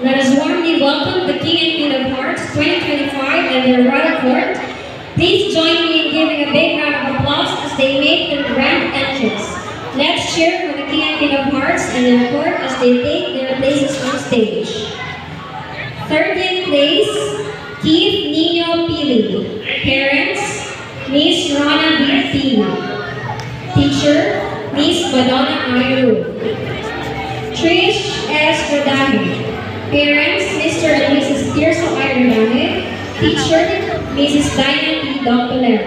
Let us warmly welcome the King and Queen of Hearts 2025 and their royal court. Please join me in giving a big round of applause as they make their grand entrance. Let's cheer for the King and Queen of Hearts and their court as they take their places on stage. 13th place, Keith Nino Pili. Parents, Miss Rana B. Pili. Teacher, Miss Madonna Ayru. Trish S. Rodaje. Parents, Mr. and Mrs. Tirso Ayru. Teacher, Mrs. Diana P. Doctolera.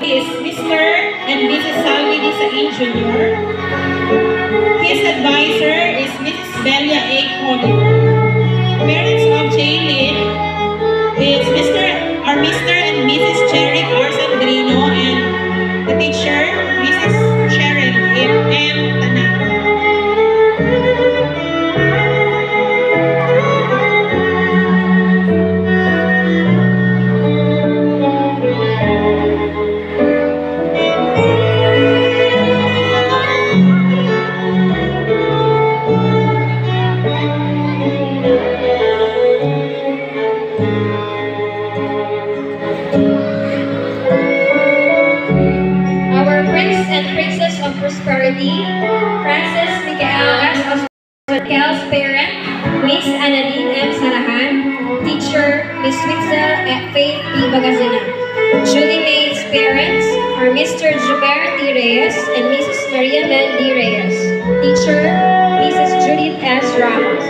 Is Mr. and Mrs. Salvi Disain Jr. His advisor is Mrs. Belia A. Collier. Parents of Jaylin is Mr. and Mrs. Cherrick R. Sandrino, and the teacher, Mrs. Cheryl M. Tanaka. Prosperity, Francis Michael S. Michael's parent, Miss Annalyn M. Sarahan, teacher, Miss Witzel at Faith P. Bagazina. Julie May's parents are Mr. Joubert D. Reyes and Mrs. Maria Mel D. Reyes. Teacher, Mrs. Judith S. Ramos.